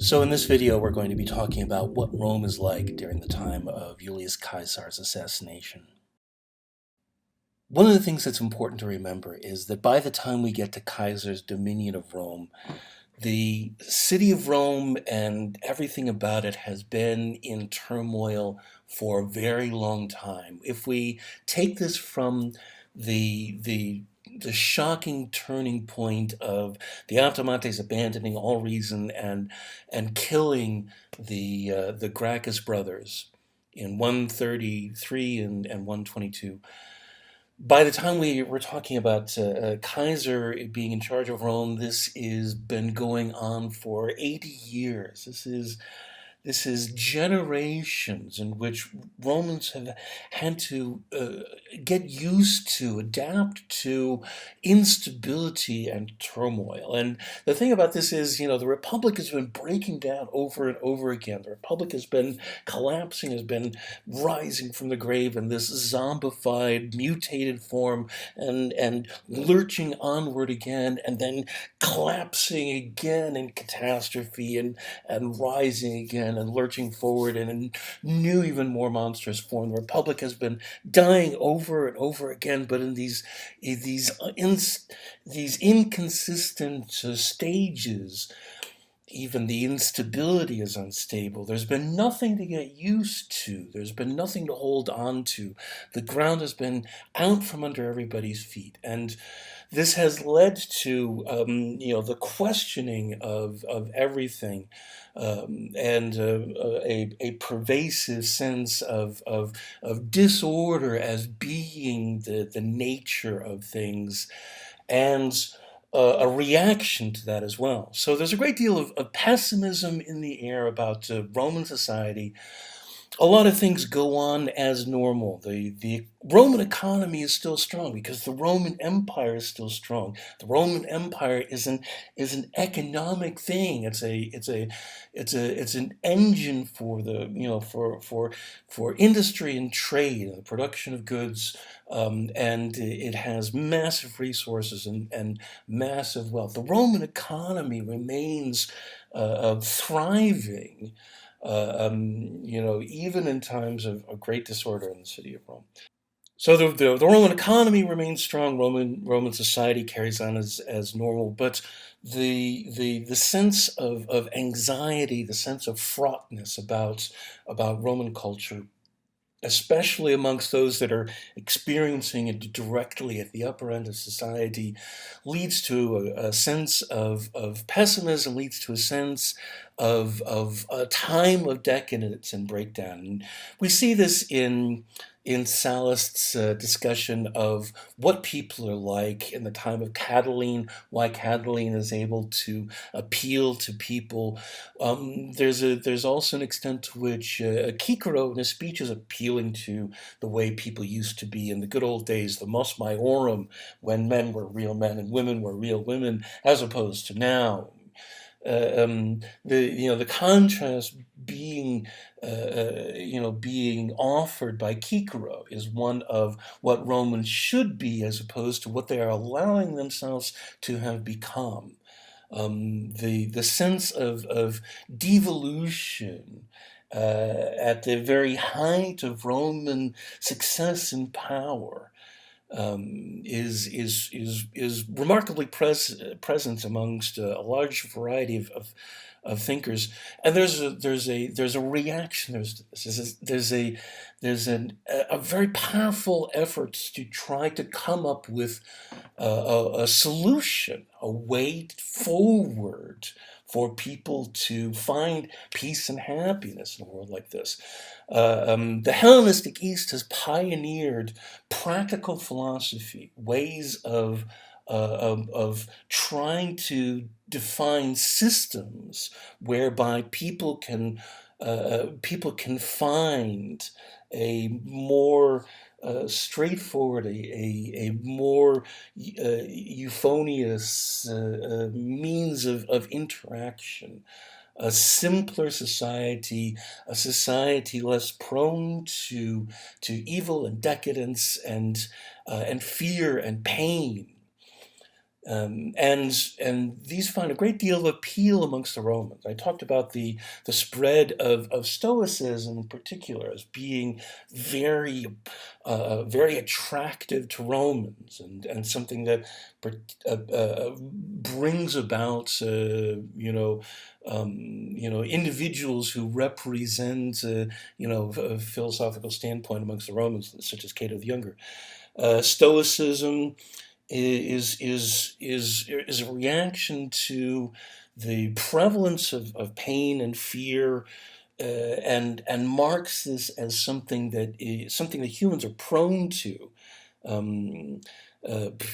So in this video, we're going to be talking about what Rome is like during the time of Julius Caesar's assassination. One of the things that's important to remember is that by the time we get to Caesar's dominion of Rome, the city of Rome and everything about it has been in turmoil for a very long time. If we take this from the shocking turning point of the Automates abandoning all reason and killing the Gracchus brothers in 133 and 122. By the time we were talking about Kaiser being in charge of Rome, this has been going on for 80 years. This is generations in which Romans have had to get used to, adapt to instability and turmoil. And the thing about this is, the Republic has been breaking down over and over again. The Republic has been collapsing, has been rising from the grave in this zombified, mutated form and lurching onward again, and then collapsing again in catastrophe and rising again and lurching forward in a new, even more monstrous form. The Republic has been dying over and over again, but in these inconsistent stages. Even the instability is unstable. There's been nothing to get used to. There's been nothing to hold on to. The ground has been out from under everybody's feet. And this has led to, the questioning of everything, and a pervasive sense of disorder as being the nature of things, and a reaction to that as well. So there's a great deal of pessimism in the air about Roman society. A lot of things go on as normal. The Roman economy is still strong because the Roman Empire is still strong. The Roman Empire is an economic thing. It's an engine for the for industry and trade and the production of goods, and it has massive resources and massive wealth. The Roman economy remains thriving, even in times of great disorder in the city of Rome. So the Roman economy remains strong. Roman society carries on as normal, but the sense of anxiety, the sense of fraughtness about Roman culture, especially amongst those that are experiencing it directly at the upper end of society, leads to a sense of pessimism, leads to a sense of a time of decadence and breakdown. And we see this in Sallust's discussion of what people are like in the time of Catiline, why Catiline is able to appeal to people. There's also an extent to which Cicero in his speech is appealing to the way people used to be in the good old days, the mos maiorum, when men were real men and women were real women, as opposed to now. The contrast being offered by Cicero is one of what Romans should be as opposed to what they are allowing themselves to have become. The sense of devolution at the very height of Roman success and power is remarkably present amongst a large variety of thinkers, and there's a reaction. There's a very powerful effort to try to come up with a solution, a way forward for people to find peace and happiness in a world like this. The Hellenistic East has pioneered practical philosophy, ways of trying to define systems whereby people can find a more straightforward, a more euphonious means of interaction, a simpler society, a society less prone to evil and decadence and fear and pain. And these find a great deal of appeal amongst the Romans. I talked about the spread of Stoicism in particular as being very very attractive to Romans, and something that brings about individuals who represent a philosophical standpoint amongst the Romans, such as Cato the Younger. Stoicism is a reaction to the prevalence of pain and fear, and marks this as something that humans are prone to. Um,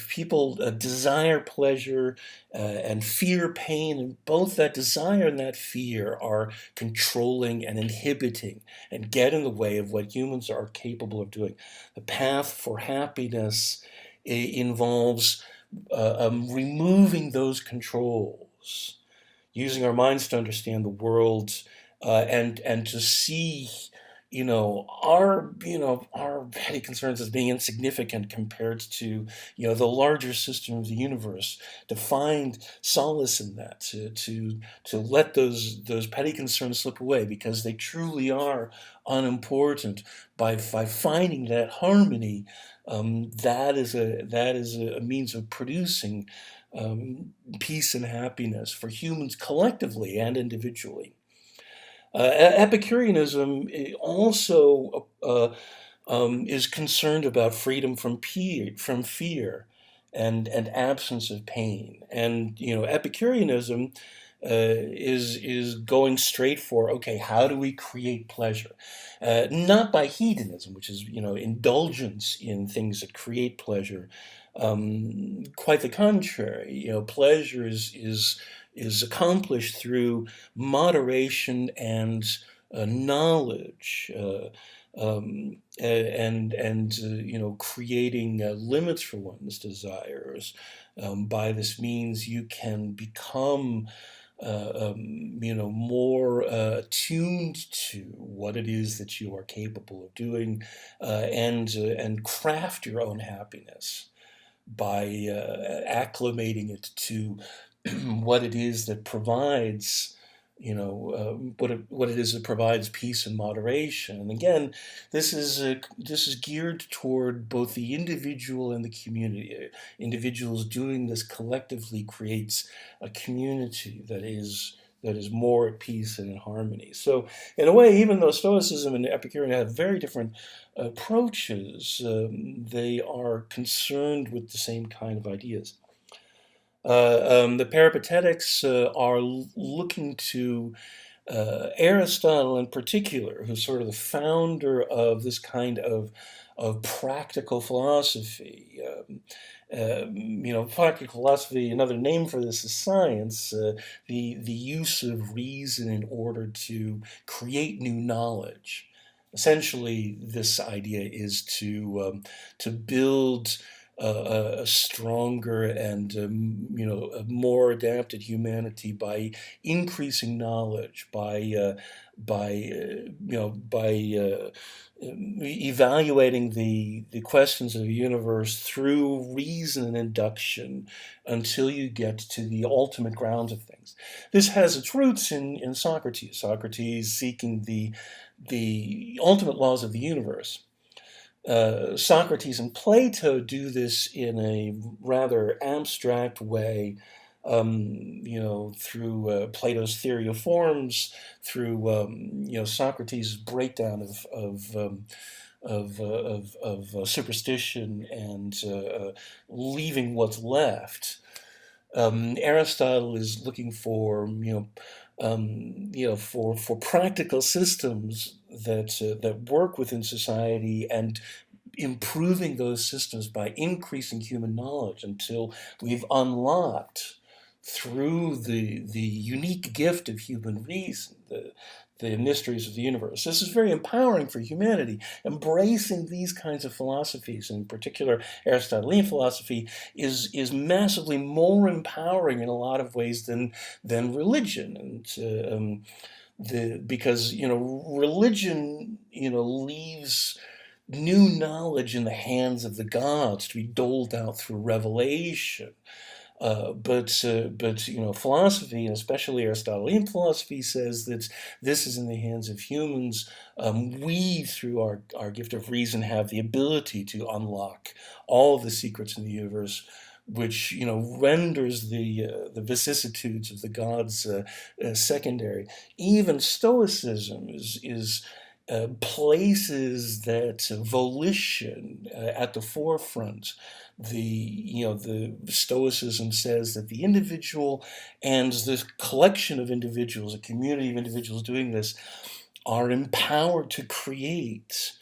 People desire pleasure and fear pain, and both that desire and that fear are controlling and inhibiting and get in the way of what humans are capable of doing. The path for happiness involves removing those controls, using our minds to understand the world, and to see our petty concerns as being insignificant compared to the larger system of the universe, to find solace in that, to let those petty concerns slip away because they truly are unimportant. By finding that harmony, that is a means of producing peace and happiness for humans collectively and individually. Epicureanism also is concerned about freedom from fear, and absence of pain. And Epicureanism is going straight for, okay, how do we create pleasure? Not by hedonism, which is indulgence in things that create pleasure. Quite the contrary. Pleasure is accomplished through moderation and knowledge, and creating limits for one's desires. By this means, you can become more attuned to what it is that you are capable of doing, and craft your own happiness by acclimating it to what it is that provides, what it is that provides peace and moderation. And again, this is geared toward both the individual and the community. Individuals doing this collectively creates a community that is more at peace and in harmony. So, in a way, even though Stoicism and Epicurean have very different approaches, they are concerned with the same kind of ideas. The Peripatetics are looking to Aristotle in particular, who's sort of the founder of this kind of practical philosophy. Practical philosophy, another name for this is science, the use of reason in order to create new knowledge. Essentially, this idea is to build a stronger and a more adapted humanity by increasing knowledge, by evaluating the questions of the universe through reason and induction until you get to the ultimate grounds of things. This has its roots in Socrates. Socrates seeking the ultimate laws of the universe. Socrates and Plato do this in a rather abstract way, through Plato's theory of forms, through Socrates' breakdown of superstition, and leaving what's left. Aristotle is looking for for practical systems that work within society, and improving those systems by increasing human knowledge until we've unlocked, through the unique gift of human reason, the mysteries of the universe. This is very empowering for humanity. Embracing these kinds of philosophies, in particular Aristotelian philosophy, is massively more empowering in a lot of ways than religion. And because religion leaves new knowledge in the hands of the gods to be doled out through revelation. But philosophy, and especially Aristotelian philosophy, says that this is in the hands of humans. We, through our gift of reason, have the ability to unlock all of the secrets in the universe, which renders the vicissitudes of the gods secondary. Even Stoicism is places that volition at the forefront. The Stoicism says that the individual and the collection of individuals, a community of individuals doing this, are empowered to create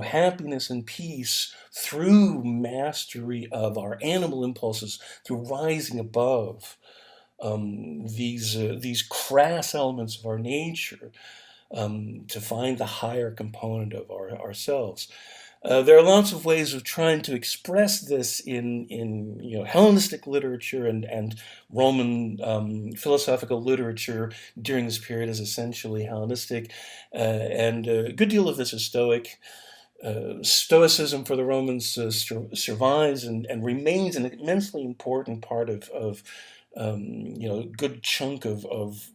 happiness and peace through mastery of our animal impulses, through rising above these crass elements of our nature, to find the higher component of ourselves. There are lots of ways of trying to express this in Hellenistic literature and Roman philosophical literature during this period is essentially Hellenistic, and a good deal of this is Stoic. Stoicism for the Romans survives and remains an immensely important part of a good chunk of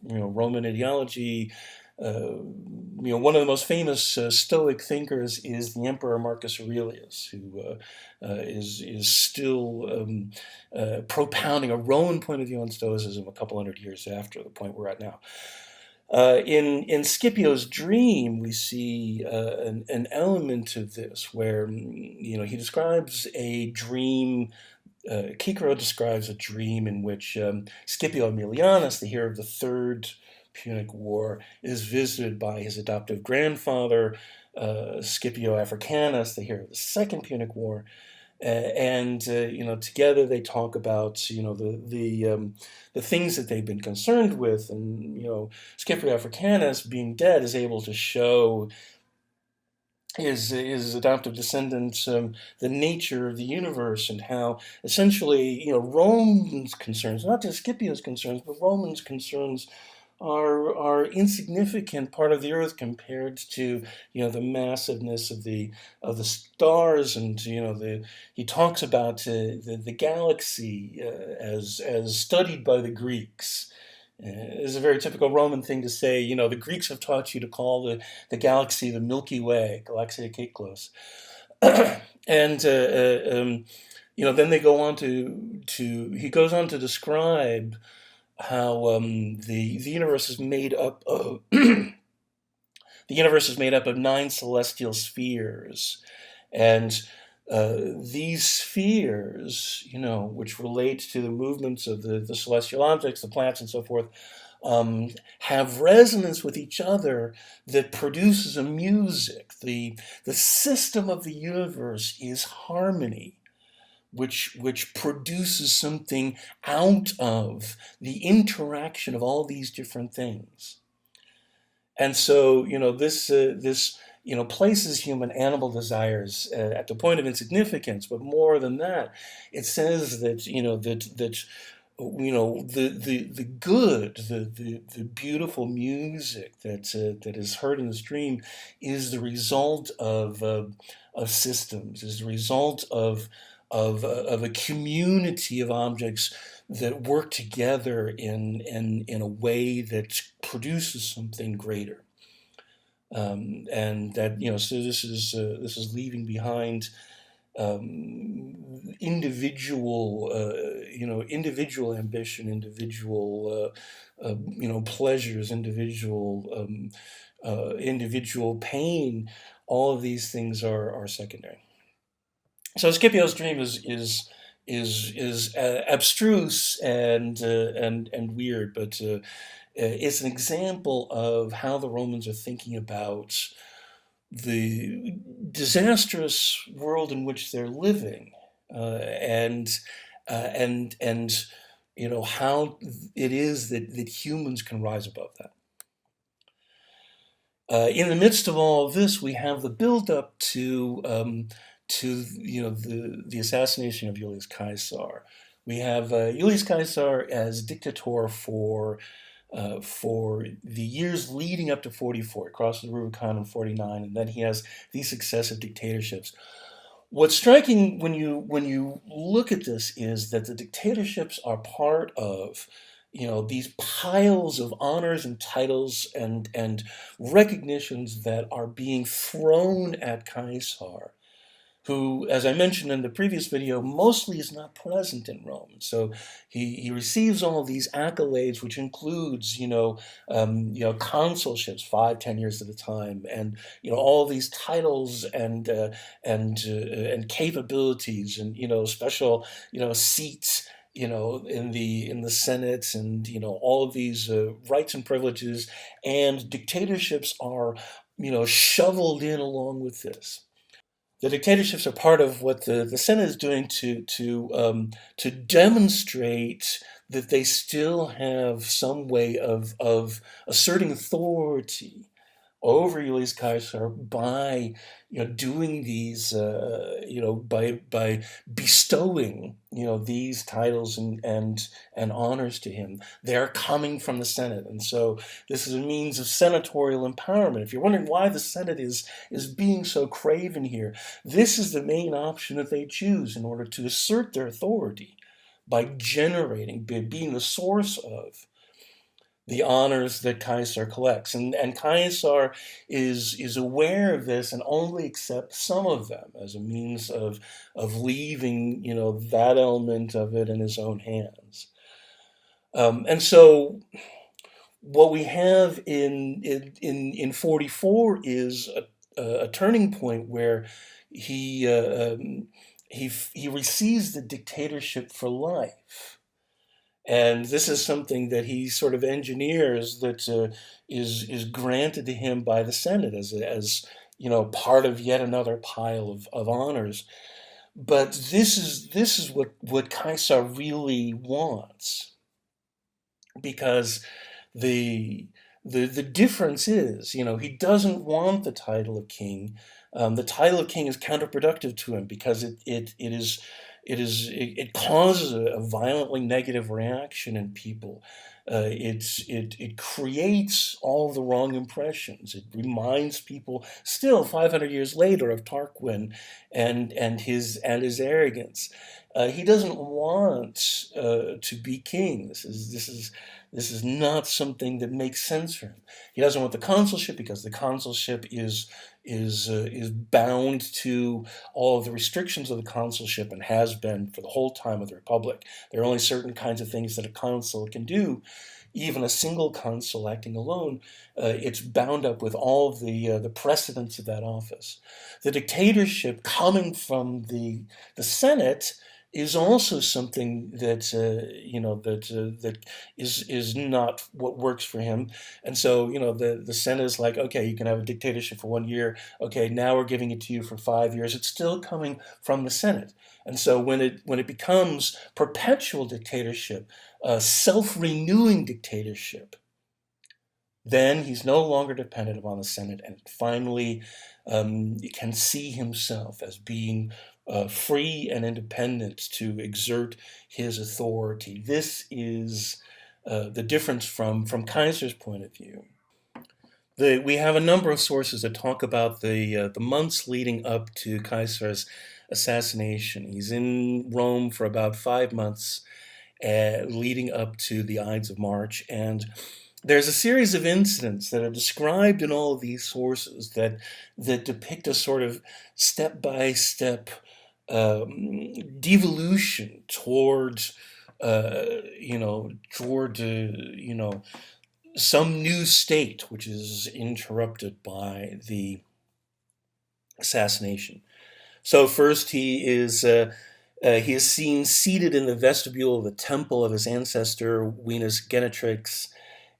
Roman ideology. One of the most famous Stoic thinkers is the Emperor Marcus Aurelius, who is still propounding a Roman point of view on Stoicism a couple hundred years after the point we're at now. In Scipio's dream, we see an element of this where he describes a dream. Cicero describes a dream in which Scipio Aemilianus, the hero of the Third Punic War, is visited by his adoptive grandfather, Scipio Africanus, the hero of the Second Punic War, and together they talk about the things that they've been concerned with, and Scipio Africanus, being dead, is able to show his adoptive descendants the nature of the universe, and how essentially Rome's concerns, not just Scipio's concerns, but Rome's concerns are insignificant part of the earth compared to the massiveness of the stars. And he talks about the galaxy as studied by the Greeks. It's a very typical Roman thing to say. The Greeks have taught you to call the galaxy the Milky Way, Galaxia Caiclos. And then they go on he goes on to describe how the universe is made up of the universe is made up of 9 celestial spheres, and these spheres, which relate to the movements of the celestial objects, the planets, and so forth, have resonance with each other that produces a music. The system of the universe is harmony, which produces something out of the interaction of all these different things. And so, this places human animal desires at the point of insignificance. But more than that, it says that the good, the beautiful music that is heard in this dream is the result of systems, is the result of a community of objects that work together in a way that produces something greater. And that so this is leaving behind individual individual ambition, individual pleasures, individual pain. All of these things are secondary. So Scipio's dream is abstruse and weird, but it's an example of how the Romans are thinking about the disastrous world in which they're living, and how it is that humans can rise above that. In the midst of all of this, we have the build-up to the assassination of Julius Caesar. We have Julius Caesar as dictator for the years leading up to 44. He crosses the Rubicon in 49, and then he has these successive dictatorships. What's striking when you look at this is that the dictatorships are part of, these piles of honors and titles and recognitions that are being thrown at Caesar, who, as I mentioned in the previous video, mostly is not present in Rome. So he receives all of these accolades, which includes, consulships, 5, 10 years at a time, and all these titles and capabilities, and special seats, in the Senate, and all of these rights and privileges, and dictatorships are shoveled in along with this. The dictatorships are part of what the Senate is doing to demonstrate that they still have some way of asserting authority over Julius Caesar by doing these by bestowing these titles and honors to him. They're coming from the Senate, and so this is a means of senatorial empowerment. If you're wondering why the Senate is being so craven here, this is the main option that they choose in order to assert their authority by generating, being the source of the honors that Caesar collects. And Caesar is aware of this and only accepts some of them as a means of leaving, that element of it in his own hands. And so what we have in 44 is a turning point where he, he receives the dictatorship for life. And this is something that he sort of engineers that is granted to him by the Senate as part of yet another pile of honors. But this is what Caesar really wants, because the the difference is, he doesn't want the title of king. The title of king is counterproductive to him because it causes a violently negative reaction in people. It creates all the wrong impressions. It reminds people still 500 years later of Tarquin and his arrogance. He doesn't want to be king. This is not something that makes sense for him. He doesn't want the consulship because the consulship is bound to all of the restrictions of the consulship and has been for the whole time of the Republic. There are only certain kinds of things that a consul can do. Even a single consul acting alone, it's bound up with all of the precedents of that office. The dictatorship coming from the Senate is also something that that is not what works for him. And so the Senate is like, okay, you can have a dictatorship for 1 year. Okay, now we're giving it to you for 5 years. It's still coming from the Senate. And so when it becomes perpetual dictatorship, self-renewing dictatorship, then he's no longer dependent upon the Senate, and finally can see himself as being free and independent to exert his authority. This is the difference from Caesar's point of view. We have a number of sources that talk about the months leading up to Caesar's assassination. He's in Rome for about 5 months, leading up to the Ides of March, and there's a series of incidents that are described in all of these sources that depict a sort of step-by-step devolution towards some new state which is interrupted by the assassination. So first he is seen seated in the vestibule of the temple of his ancestor Venus Genetrix,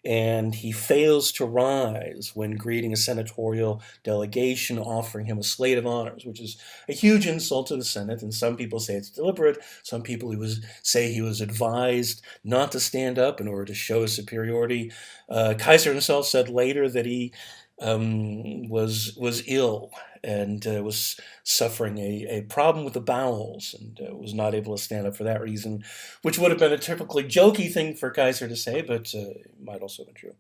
and he fails to rise when greeting a senatorial delegation offering him a slate of honors, which is a huge insult to the Senate. And some people say it's deliberate. Some people say he was advised not to stand up in order to show his superiority. Kaiser himself said later that he was ill and was suffering a problem with the bowels and was not able to stand up for that reason, which would have been a typically jokey thing for Kaiser to say, but it might also have been true.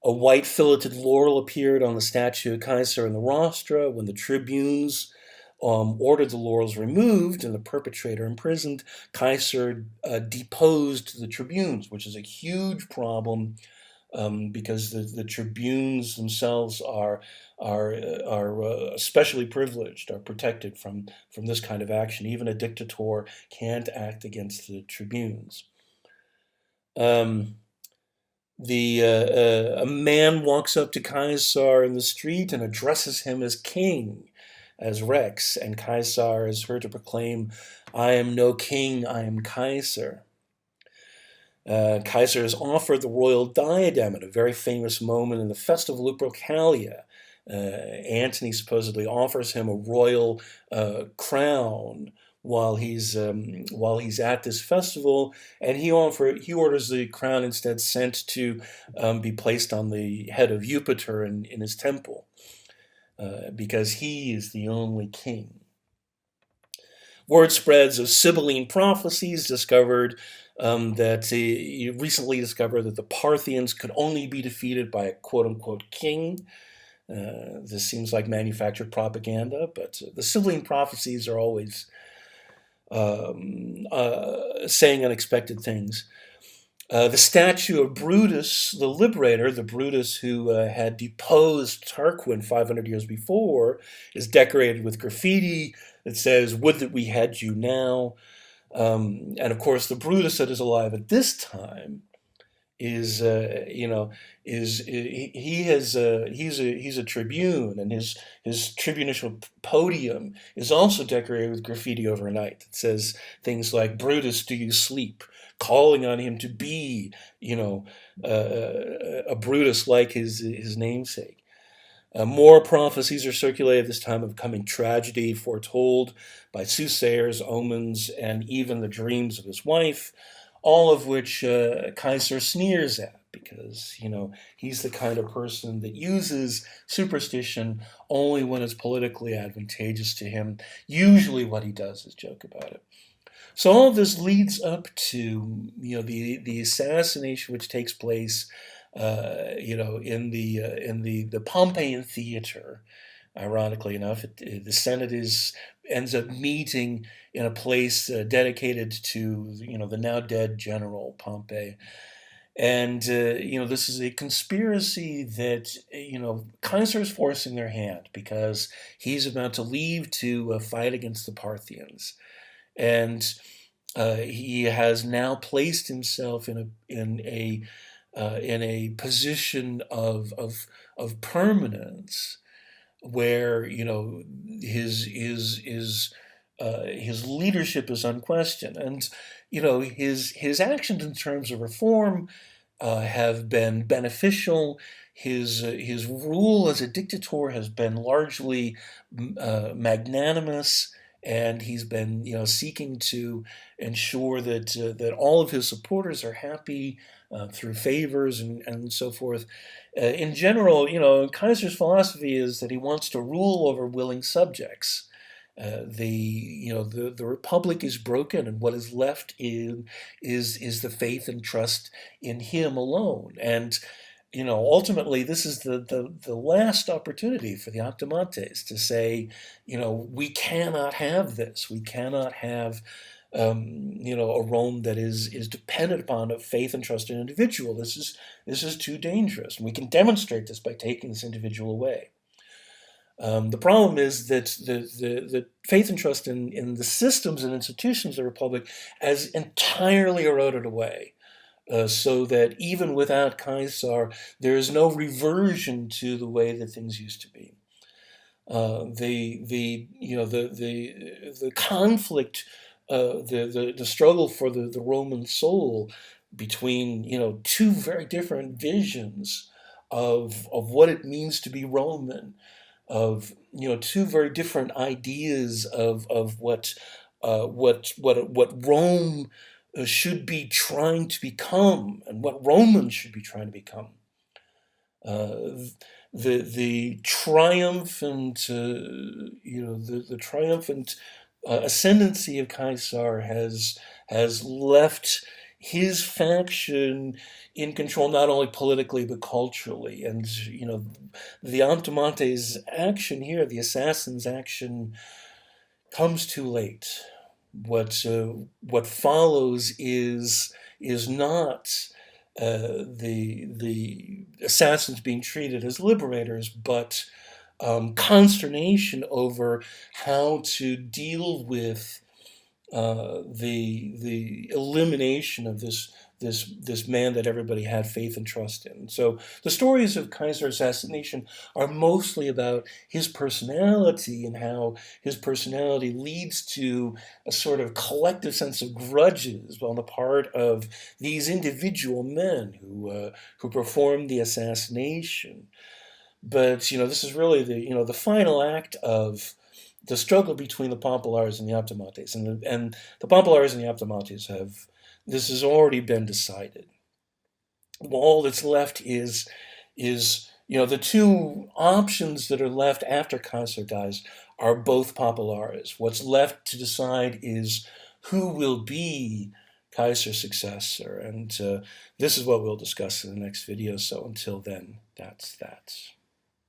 A white filleted laurel appeared on the statue of Kaiser in the rostra when the tribunes ordered the laurels removed and the perpetrator imprisoned, Caesar deposed the tribunes, which is a huge problem, because the tribunes themselves are especially privileged, are protected from this kind of action. Even a dictator can't act against the tribunes. Um, a man walks up to Caesar in the street and addresses him as king, as Rex, and Caesar is heard to proclaim, "I am no king, I am Caesar." Caesar is offered the royal diadem at a very famous moment in the Festival of Lupercalia. Antony supposedly offers him a royal crown while he's at this festival, and he orders the crown instead sent to be placed on the head of Jupiter in his temple, because he is the only king. Word spreads of Sibylline prophecies recently discovered that the Parthians could only be defeated by a quote-unquote king. This seems like manufactured propaganda, but the Sibylline prophecies are always saying unexpected things. The statue of Brutus, the liberator, the Brutus who had deposed Tarquin 500 years before, is decorated with graffiti that says, "Would that we had you now." And of course, the Brutus that is alive at this time is he's a tribune, and his tribunicial podium is also decorated with graffiti overnight. It says things like, "Brutus, do you sleep?" calling on him to be a Brutus like his namesake. More prophecies are circulated this time of coming tragedy, foretold by soothsayers, omens, and even the dreams of his wife, all of which Caesar sneers at, because he's the kind of person that uses superstition only when it's politically advantageous to him. Usually what he does is joke about it. So all of this leads up to the assassination, which takes place in the Pompeian theater. Ironically enough, the Senate ends up meeting in a place dedicated to the now dead General Pompey. And this is a conspiracy that Caesar is forcing their hand, because he's about to leave to fight against the Parthians, and he has now placed himself in a position of permanence, where his leadership is unquestioned, and his actions in terms of reform have been beneficial. His rule as a dictator has been largely magnanimous, and he's been seeking to ensure that all of his supporters are happy through favors and so forth. In general, Kaiser's philosophy is that he wants to rule over willing subjects. The republic is broken, and what is left is the faith and trust in him alone. And ultimately, this is the last opportunity for the Octomantes to say, we cannot have this. We cannot have, a Rome that is dependent upon a faith and trust in an individual. This is too dangerous, and we can demonstrate this by taking this individual away. The problem is that the faith and trust in the systems and institutions of the Republic has entirely eroded away. So that even without Caesar, there is no reversion to the way that things used to be. The conflict, the struggle for the Roman soul between two very different visions of what it means to be Roman, of two very different ideas of what Rome should be trying to become, and what Romans should be trying to become. The triumphant, the triumphant ascendancy of Caesar has left his faction in control, not only politically but culturally. And the Octomantes' action here, the assassins' action, comes too late. What follows is not the assassins being treated as liberators, but consternation over how to deal with the elimination of this man that everybody had faith and trust in. So the stories of Kaiser Assassination are mostly about his personality and how his personality leads to a sort of collective sense of grudges on the part of these individual men who performed the assassination. But this is really the final act of the struggle between the Populares and the Optimates, and the Populares and the Optimates have this has already been decided. All that's left is the two options that are left after Kaiser dies are both Populares. What's left to decide is who will be Kaiser's successor, and this is what we'll discuss in the next video. So until then, that's that.